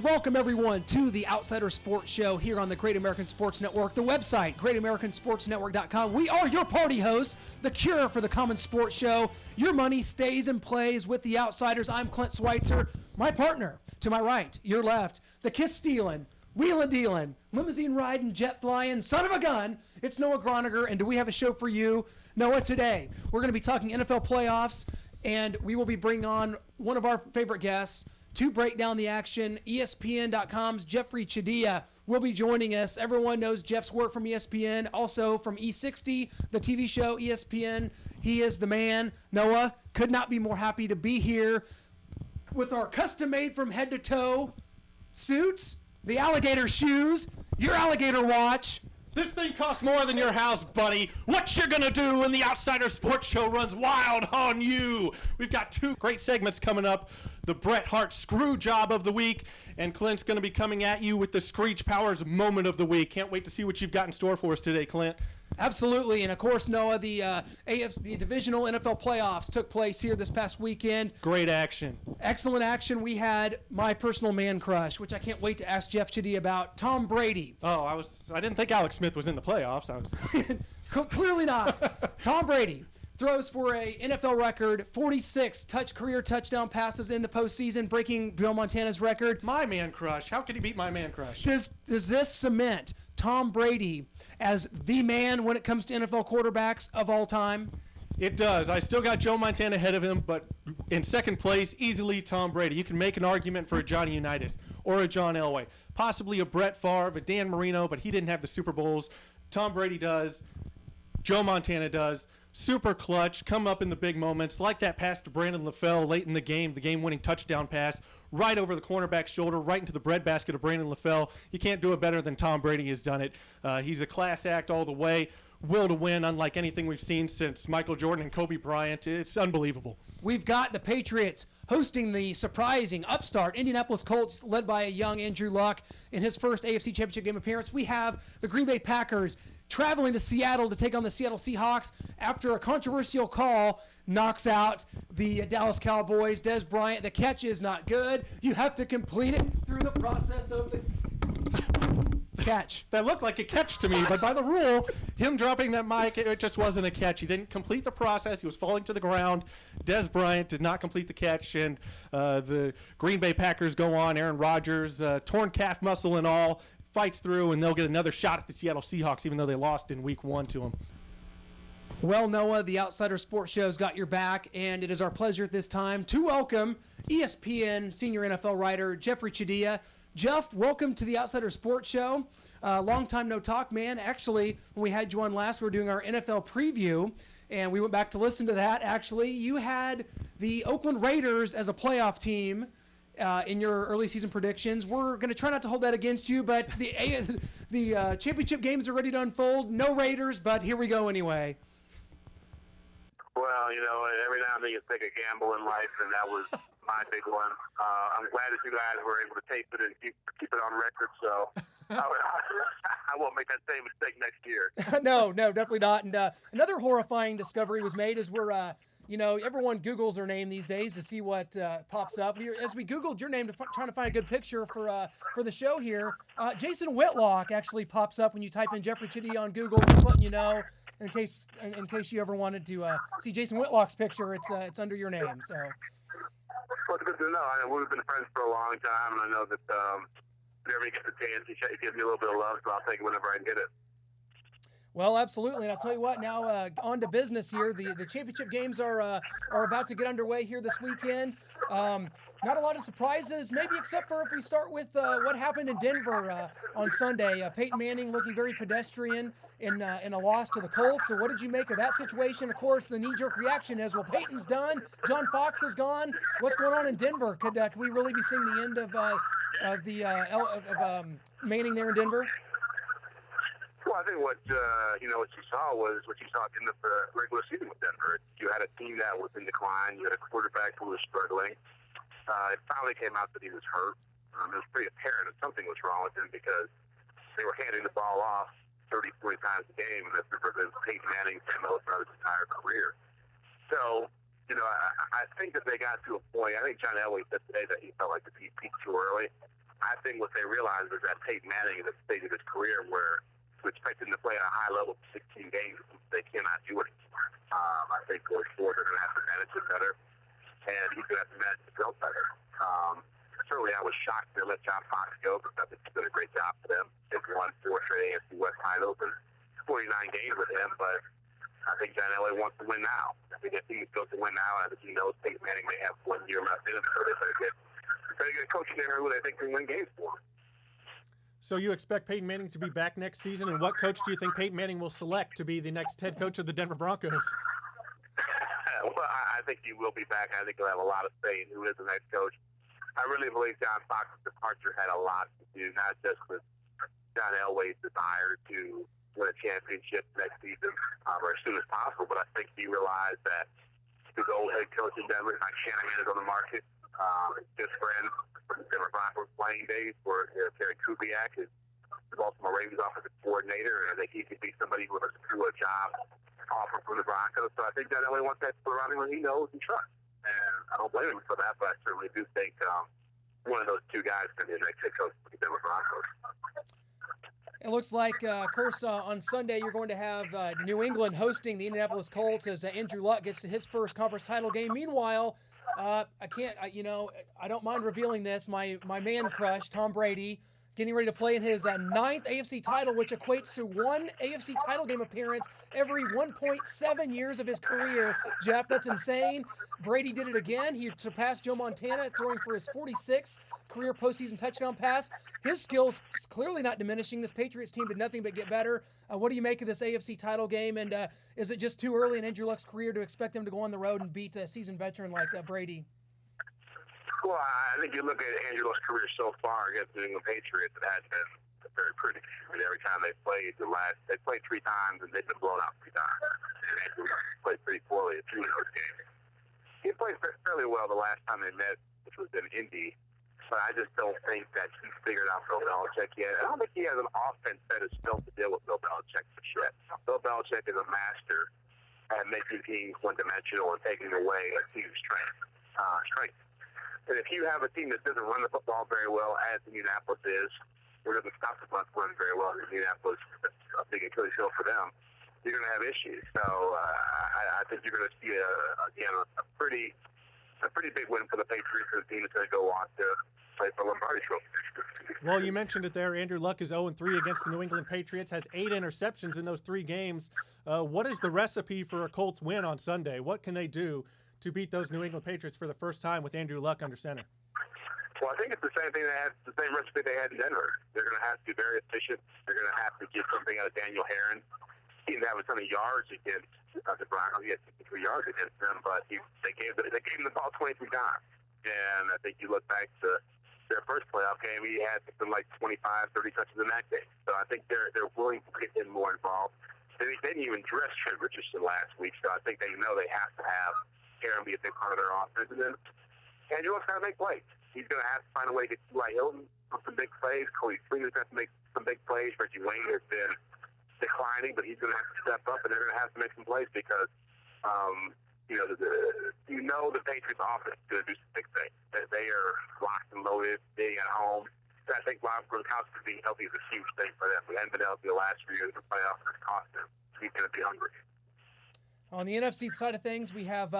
welcome everyone to the Outsider Sports Show here on the Great American Sports Network, the website, greatamericansportsnetwork.com. We are your party hosts, the cure for the common sports show. Your money stays and plays with the Outsiders. I'm Clint Schweitzer. My partner, to my right, your left, the kiss-stealing, wheelin'-dealing, limousine-riding, jet-flying, son of a gun, it's Noah Groniger, and do we have a show for you? Noah, today we're going to be talking NFL playoffs, and we will be bringing on one of our favorite guests to break down the action. ESPN.com's Jeffri Chadiha will be joining us. Everyone knows Jeff's work from ESPN, also from E60, the TV show ESPN. He is the man. Noah, could not be more happy to be here with our custom-made from head to toe suits, the alligator shoes, your alligator watch. This thing costs more than your house, buddy. What you gonna do when the Outsider Sports Show runs wild on you? We've got two great segments coming up. The Bret Hart screw job of the week, and Clint's gonna be coming at you with the Screech Powers moment of the week. Can't wait to see what you've got in store for us today, Clint. Absolutely, and of course, Noah, the divisional NFL playoffs took place here this past weekend. Great action. Excellent action. We had my personal man crush, which I can't wait to ask Jeff Chadiha about, Tom Brady. Oh, I didn't think Alex Smith was in the playoffs. Clearly not. Tom Brady throws for a NFL record 46 career touchdown passes in the postseason, breaking Joe Montana's record. My man crush. How could he beat my man crush? Does this cement Tom Brady as the man when it comes to NFL quarterbacks of all time? It does. I still got Joe Montana ahead of him, but in second place, easily Tom Brady. You can make an argument for a Johnny Unitas or a John Elway, possibly a Brett Favre, a Dan Marino, but he didn't have the Super Bowls. Tom Brady does. Joe Montana does. Super clutch, come up in the big moments, like that pass to Brandon LaFell late in the game-winning touchdown pass, right over the cornerback's shoulder, right into the breadbasket of Brandon LaFell. You can't do it better than Tom Brady has done it. He's a class act all the way, will to win, unlike anything we've seen since Michael Jordan and Kobe Bryant. It's unbelievable. We've got the Patriots hosting the surprising upstart Indianapolis Colts, led by a young Andrew Luck in his first AFC Championship game appearance. We have the Green Bay Packers traveling to Seattle to take on the Seattle Seahawks after a controversial call knocks out the Dallas Cowboys. Dez Bryant, the catch is not good. You have to complete it through the process of the catch. That looked like a catch to me, but by the rule, him dropping that mic, it just wasn't a catch. He didn't complete the process. He was falling to the ground. Dez Bryant did not complete the catch, and the Green Bay Packers go on. Aaron Rodgers, torn calf muscle and all, fights through, and they'll get another shot at the Seattle Seahawks, even though they lost in week 1 to them. Well, Noah, the Outsider Sports Show's got your back, and it is our pleasure at this time to welcome ESPN senior NFL writer Jeffri Chadiha. Jeff, welcome to the Outsider Sports Show. Long time no talk, man. Actually, when we had you on last, we were doing our NFL preview, and we went back to listen to that. Actually, you had the Oakland Raiders as a playoff team in your early season predictions. We're going to try not to hold that against you, but the championship games are ready to unfold. No Raiders, but here we go anyway. Well, every now and then you take a gamble in life, and that was my big one. I'm glad that you guys were able to tape it and keep it on record, so I won't make that same mistake next year. No, definitely not. And another horrifying discovery was made as we're everyone Googles their name these days to see what pops up. As we Googled your name trying to find a good picture for the show here, Jason Whitlock actually pops up when you type in Jeffri Chadiha on Google. Just letting you know, in case you ever wanted to see Jason Whitlock's picture, it's under your name. So. Well, it's good to know. We've been friends for a long time, and I know that whenever you get the chance, you give me a little bit of love, so I'll take it whenever I can get it. Well, absolutely, and I'll tell you what. Now, on to business here. The championship games are about to get underway here this weekend. Not a lot of surprises, maybe except for if we start with what happened in Denver on Sunday. Peyton Manning looking very pedestrian in a loss to the Colts. So what did you make of that situation? Of course, the knee-jerk reaction is, well, Peyton's done. John Fox is gone. What's going on in Denver? Could we really be seeing the end of Manning there in Denver? Well, I think what you saw was what you saw at the end of the regular season with Denver. You had a team that was in decline. You had a quarterback who was struggling. It finally came out that he was hurt. It was pretty apparent that something was wrong with him because they were handing the ball off 30, 40 times a game, and that's because Peyton Manning MO throughout his entire career. So, I think that they got to a point. I think John Elway said today that he felt like the peak too early. I think what they realized is that Peyton Manning is at the stage of his career where to expect him to play at a high level for 16 games, they cannot do it anymore. I think going forward, they're going to have to manage it better, and he's going to have to manage the field better. Certainly, I was shocked they let John Fox go, because I think he's done a great job for them. They've won 4 straight AFC West titles and 49 games with him, but I think John Elway wants to win now. I think that team is built to win now, and I think he knows Peyton Manning may have 1 year left in it, so they better get a coach in there who they think can win games for him. So you expect Peyton Manning to be back next season, and what coach do you think Peyton Manning will select to be the next head coach of the Denver Broncos? Well, I think he will be back. I think he'll have a lot of say in who is the next coach. I really believe John Fox's departure had a lot to do, not just with John Elway's desire to win a championship next season or as soon as possible, but I think he realized that his old head coach in Denver, Mike Shanahan, is on the market. His good friend from the Denver Broncos playing days for Terry Kubiak, is the Baltimore Ravens offensive coordinator, and I think he could be somebody who looks to a job offer from the Broncos. So I think John Elway wants that surrounding what he knows and trusts. And I don't blame him for that, but I certainly do think one of those two guys is going to be the next head coach for the Denver Broncos. It looks like, of course, on Sunday you're going to have New England hosting the Indianapolis Colts as Andrew Luck gets to his first conference title game. Meanwhile, I don't mind revealing this. My man crush, Tom Brady, getting ready to play in his 9th AFC title, which equates to 1 AFC title game appearance every 1.7 years of his career. Jeff, that's insane. Brady did it again. He surpassed Joe Montana, throwing for his 46th career postseason touchdown pass. His skills clearly not diminishing. This Patriots team did nothing but get better. What do you make of this AFC title game? And is it just too early in Andrew Luck's career to expect him to go on the road and beat a seasoned veteran like Brady? Well, I think you look at Andrew Luck's career so far against the New England Patriots, it has been very pretty. I mean, every time they played, they played 3 times and they've been blown out 3 times. And Andrew Luck played pretty poorly in 2 of those games. He played fairly well the last time they met, which was in Indy. But I just don't think that he's figured out Bill Belichick yet. I don't think he has an offense that is built to deal with Bill Belichick for shit. Bill Belichick is a master at making teams one-dimensional and taking away a team's strength. And if you have a team that doesn't run the football very well, as Indianapolis is, or doesn't stop the run very well, as Indianapolis is a big Achilles heel for them, you're going to have issues. So I think you're going to see a pretty big win for the Patriots, and the team is going to go on to play for Lombardi Trophy. Well, you mentioned it there. Andrew Luck is 0-3 against the New England Patriots, has 8 interceptions in those 3 games. What is the recipe for a Colts win on Sunday? What can they do to beat those New England Patriots for the first time with Andrew Luck under center? Well, I think it's the same thing the same recipe they had in Denver. They're going to have to be very efficient. They're going to have to get something out of Daniel Herron. He didn't have a ton of yards against the Broncos. He had 53 yards against them, but they gave him the ball 23 times. And I think you look back to their first playoff game, he had something like 25, 30 touches in that game. So I think they're willing to get him more involved. They didn't even dress Trent Richardson last week, so I think they know they have to have Herron be a big part of their offense. And then Andrew Luck's got to make plays. He's going to have to find a way to get T.Y. Hilton on some big plays. Cody Freeman's going to have to make some big plays. Reggie Wayne has been declining, but he's going to have to step up, and they're going to have to make some plays because, the Patriots offense is going to do some big things. They are locked and loaded, being at home. I think Rob Gronkowski being healthy is a huge thing for them. We haven't been healthy the last few years of the playoffs, and it's cost them. He's going to be hungry. On the NFC side of things, we have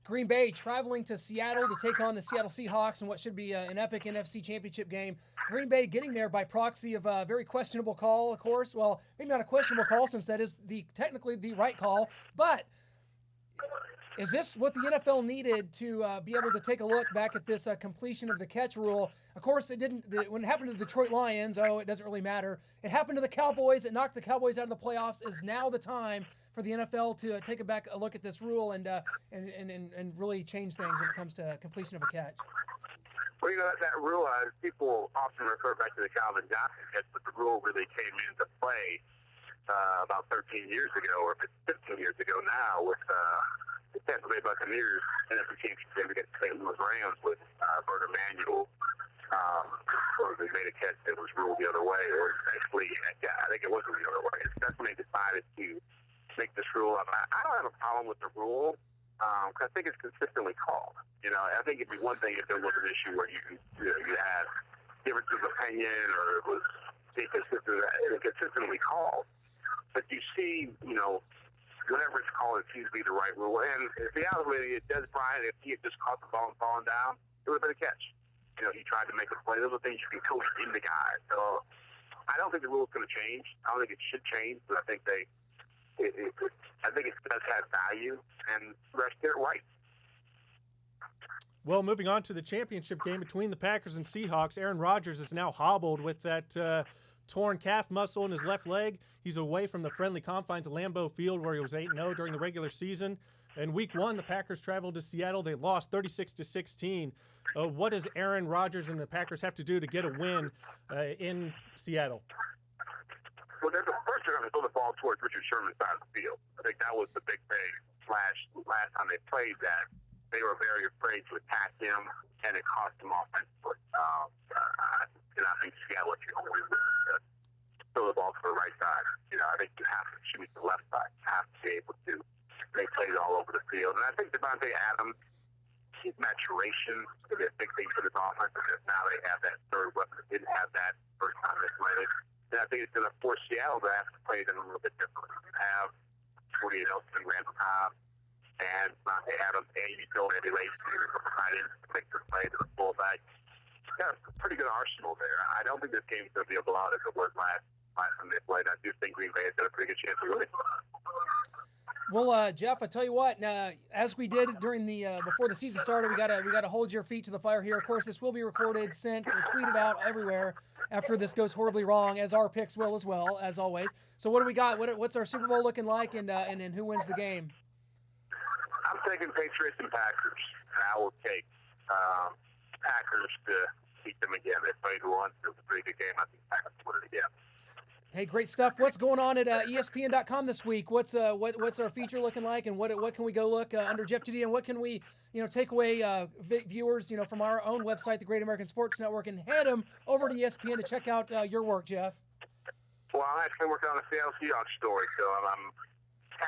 Green Bay traveling to Seattle to take on the Seattle Seahawks in what should be an epic NFC championship game. Green Bay getting there by proxy of a very questionable call, of course. Well, maybe not a questionable call since that is technically the right call. But is this what the NFL needed to be able to take a look back at this completion of the catch rule? Of course, it didn't. When it happened to the Detroit Lions, it doesn't really matter. It happened to the Cowboys. It knocked the Cowboys out of the playoffs. Is now the time for the NFL to take a look at this rule and really change things when it comes to completion of a catch? Well, that rule, people often refer back to the Calvin Johnson catch, but the rule really came into play about 13 years ago, or 15 years ago now, with the Tampa Bay Buccaneers NFC Championship game against the St. Louis Rams with Bert Emanuel. They made a catch that was ruled the other way, or actually, I think it was ruled the other way. That's when they decided to make this rule up. I don't have a problem with the rule because I think it's consistently called. I think it'd be one thing if there was an issue where you had difference of opinion or it was inconsistently called. But you see, whatever it's called, it seems to be the right rule. And the reality, it does, Brian, if he had just caught the ball and fallen down, it would have been a catch. He tried to make a play. Those are things you can coach in the guy. So I don't think the rule is going to change. I don't think it should change, but I think it does have value, and the rest get it right. Well, moving on to the championship game between the Packers and Seahawks, Aaron Rodgers is now hobbled with that torn calf muscle in his left leg. He's away from the friendly confines of Lambeau Field, where he was 8-0 during the regular season. In Week 1, the Packers traveled to Seattle. They lost 36-16. What does Aaron Rodgers and the Packers have to do to get a win in Seattle? Well, they're going to throw the ball towards Richard Sherman's side of the field. I think that was the big thing. Last time they played that, they were very afraid to attack him, and it cost them offensively. And I think Seattle, if you're going to throw the ball to the right side, I think you have to shoot the left side. You have to be able to make plays all over the field. And I think Devontae Adams, his maturation is going to be a big thing for this offense, because now they have that third weapon. They didn't have that first time they played it. And I think it's going to force Seattle to have to play them a little bit differently. Have 48 Elton, Randall Cobb, and Devontae Adams, and you go every late season from tight end to make the play to the fullback. It's got a pretty good arsenal there. I don't think this game's going to be a blowout as it was last time they played. I do think Green Bay has got a pretty good chance of winning. Well, Jeff, I tell you what. As we did during the before the season started, we gotta hold your feet to the fire here. Of course, this will be recorded, sent, tweeted out everywhere after this goes horribly wrong, as our picks will as well, as always. So, what do we got? What's our Super Bowl looking like, and who wins the game? I'm taking Patriots and Packers. I will take Packers to beat them again. They played once. It was a pretty good game. I think Packers win it again. Hey, great stuff. What's going on at ESPN.com this week? What's our feature looking like, and what can we go look under Jeffri Chadiha, and what can we take away viewers from our own website, the Great American Sports Network, and head them over to ESPN to check out your work, Jeff? Well, I'm actually working on a Seattle Seahawks story, so I'm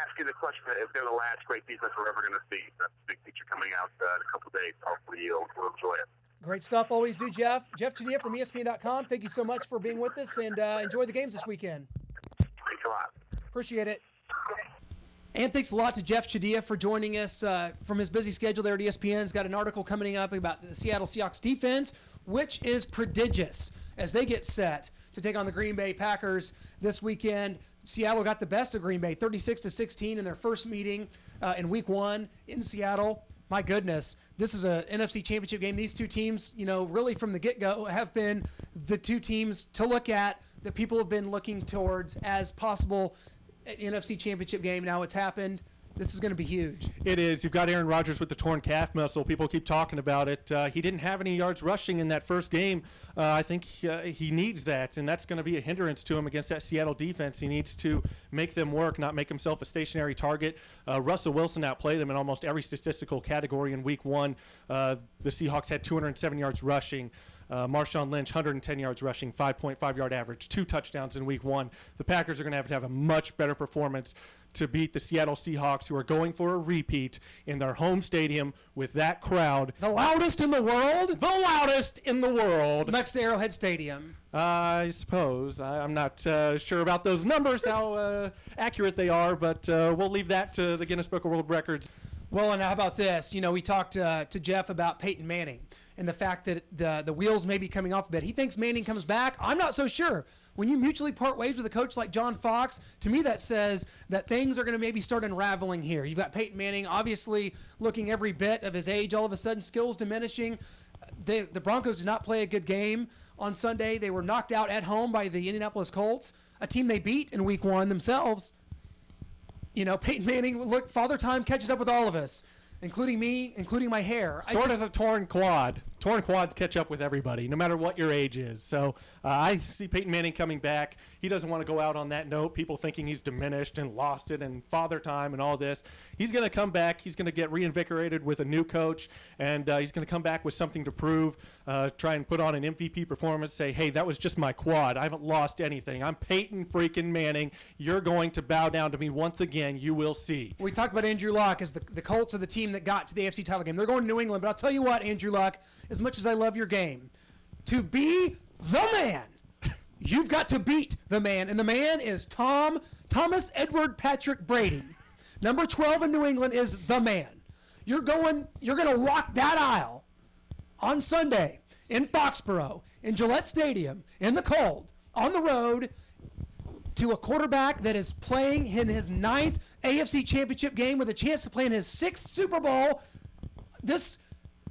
asking the question if they're the last great defense we're ever going to see. That's a big feature coming out in a couple of days. Hopefully you'll enjoy it. Great stuff. Always do, Jeff. Jeffri Chadiha from ESPN.com. Thank you so much for being with us, and enjoy the games this weekend. Thanks a lot. Appreciate it. And thanks a lot to Jeffri Chadiha for joining us from his busy schedule there at ESPN. He's got an article coming up about the Seattle Seahawks defense, which is prodigious as they get set to take on the Green Bay Packers this weekend. Seattle got the best of Green Bay, 36-16 in their first meeting in Week 1 in Seattle. My goodness, this is an NFC Championship game. These two teams, really from the get-go have been the two teams to look at that people have been looking towards as possible NFC Championship game. Now it's happened. This is going to be huge. It is. You've got Aaron Rodgers with the torn calf muscle. People keep talking about it. He didn't have any yards rushing in that first game. I think he needs that, and that's going to be a hindrance to him against that Seattle defense. He needs to make them work, not make himself a stationary target. Russell Wilson outplayed them in almost every statistical category in Week 1. The Seahawks had 207 yards rushing. Marshawn Lynch, 110 yards rushing, 5.5-yard average, 2 touchdowns in Week 1. The Packers are going to have a much better performance to beat the Seattle Seahawks, who are going for a repeat in their home stadium with that crowd. The loudest in the world? The loudest in the world. Next to Arrowhead Stadium. I suppose. I'm not sure about those numbers, how accurate they are, but we'll leave that to the Guinness Book of World Records. Well, and how about this? We talked to Jeff about Peyton Manning and the fact that the wheels may be coming off a bit. He thinks Manning comes back. I'm not so sure. When you mutually part ways with a coach like John Fox, to me that says that things are going to maybe start unraveling here. You've got Peyton Manning obviously looking every bit of his age, all of a sudden skills diminishing. The Broncos did not play a good game on Sunday. They were knocked out at home by the Indianapolis Colts, a team they beat in Week 1 themselves. Peyton Manning, look, Father Time catches up with all of us, including me, including my hair. Sort of a torn quad. Torn quads catch up with everybody, no matter what your age is. So I see Peyton Manning coming back. He doesn't want to go out on that note, people thinking he's diminished and lost it and Father Time and all this. He's going to come back. He's going to get reinvigorated with a new coach, and he's going to come back with something to prove, try and put on an MVP performance, say, hey, that was just my quad. I haven't lost anything. I'm Peyton freaking Manning. You're going to bow down to me once again. You will see. We talked about Andrew Luck as the Colts are the team that got to the AFC title game. They're going to New England, but I'll tell you what, Andrew Luck, as much as I love your game, to be the man. You've got to beat the man, and the man is Thomas Edward Patrick Brady. Number 12 in New England is the man. You're going to rock that aisle on Sunday in Foxborough, in Gillette Stadium, in the cold, on the road, to a quarterback that is playing in his 9th AFC Championship game with a chance to play in his 6th Super Bowl. This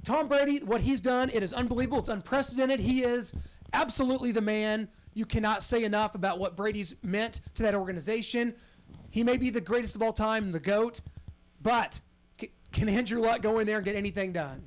Tom Brady, what he's done, it is unbelievable. It's unprecedented. He is absolutely the man. You cannot say enough about what Brady's meant to that organization. He may be the greatest of all time, the GOAT, but can Andrew Luck go in there and get anything done?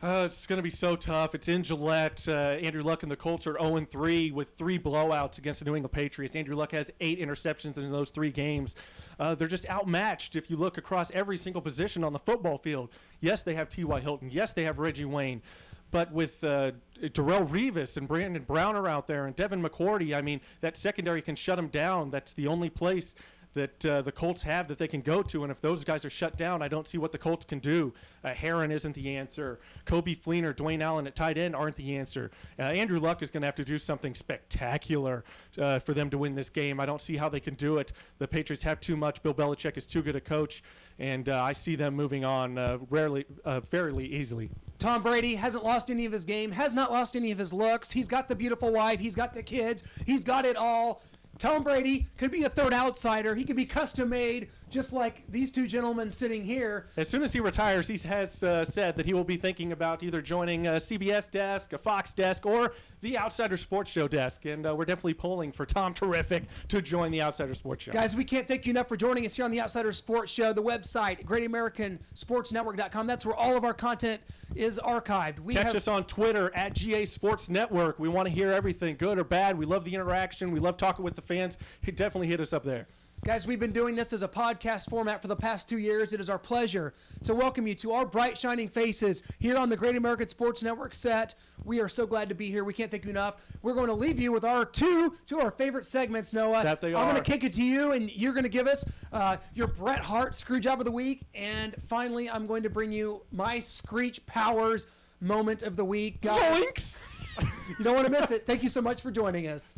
It's going to be so tough. It's in Gillette. Andrew Luck and the Colts are 0-3 with 3 blowouts against the New England Patriots. Andrew Luck has 8 interceptions in those 3 games. They're just outmatched if you look across every single position on the football field. Yes, they have T.Y. Hilton. Yes, they have Reggie Wayne. But with Darrelle Revis and Brandon Browner out there and Devin McCourty, I mean, that secondary can shut them down. That's the only place that the Colts have that they can go to. And if those guys are shut down, I don't see what the Colts can do. Herron isn't the answer. Kobe Fleener, Dwayne Allen at tight end aren't the answer. Andrew Luck is going to have to do something spectacular for them to win this game. I don't see how they can do it. The Patriots have too much. Bill Belichick is too good a coach. And I see them moving on fairly easily. Tom Brady hasn't lost any of his game, has not lost any of his looks. He's got the beautiful wife. He's got the kids. He's got it all. Tom Brady could be a third outsider. He could be custom made, just like these 2 gentlemen sitting here. As soon as he retires, he has said that he will be thinking about either joining a CBS desk, a Fox desk, or the Outsider Sports Show desk. And we're definitely polling for Tom Terrific to join the Outsider Sports Show. Guys, we can't thank you enough for joining us here on the Outsider Sports Show. The website, GreatAmericanSportsNetwork.com. That's where all of our content is archived. Catch us on Twitter at GA Sports Network. We want to hear everything, good or bad. We love the interaction. We love talking with the fans. Definitely hit us up there. Guys, we've been doing this as a podcast format for the past 2 years. It is our pleasure to welcome you to our bright, shining faces here on the Great American Sports Network set. We are so glad to be here. We can't thank you enough. We're going to leave you with our two of our favorite segments, Noah. That they are. I'm going to kick it to you, and you're going to give us your Bret Hart Screwjob of the Week. And finally, I'm going to bring you my Screech Powers moment of the week. Zoinks! You don't want to miss it. Thank you so much for joining us.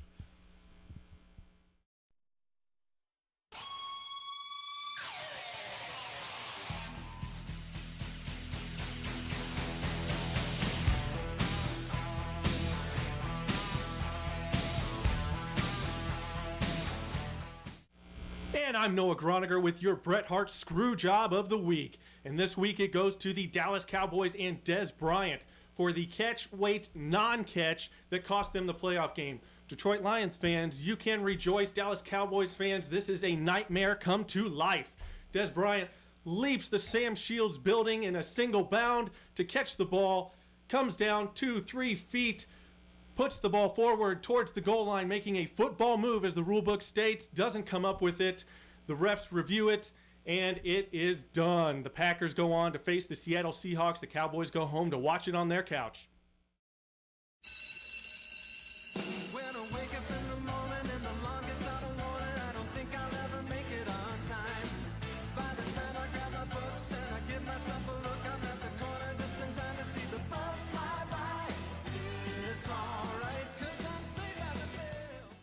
And I'm Noah Groniger with your Bret Hart Screwjob of the Week. And this week it goes to the Dallas Cowboys and Des Bryant for the catch-weight non-catch that cost them the playoff game. Detroit Lions fans, you can rejoice. Dallas Cowboys fans, this is a nightmare come to life. Des Bryant leaps the Sam Shields building in a single bound to catch the ball, comes down 2-3 feet, puts the ball forward towards the goal line, making a football move as the rule book states, doesn't come up with it. The refs review it, and it is done. The Packers go on to face the Seattle Seahawks. The Cowboys go home to watch it on their couch. When I wake up in the morning and the alarm gets out of warning, I don't think I'll ever make it on time. By the time I grab my books and I give myself a look, I'm at the corner just in time to see the bus fly by. It's alright, 'cause I'm saved by the bell.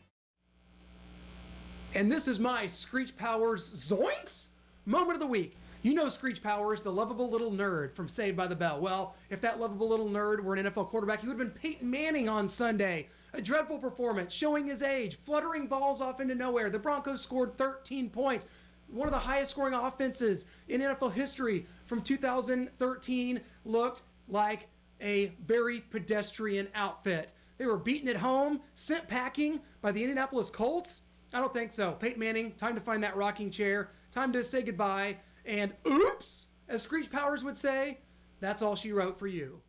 And this is my Screech Powers Zoinks moment of the week. You know Screech Powers, the lovable little nerd from Saved by the Bell. Well, if that lovable little nerd were an NFL quarterback, he would have been Peyton Manning on Sunday. A dreadful performance, showing his age, fluttering balls off into nowhere. The Broncos scored 13 points. One of the highest scoring offenses in NFL history from 2013 looked like a very pedestrian outfit. They were beaten at home, sent packing by the Indianapolis Colts. I don't think so. Peyton Manning, time to find that rocking chair. Time to say goodbye. And oops, as Screech Powers would say, that's all she wrote for you.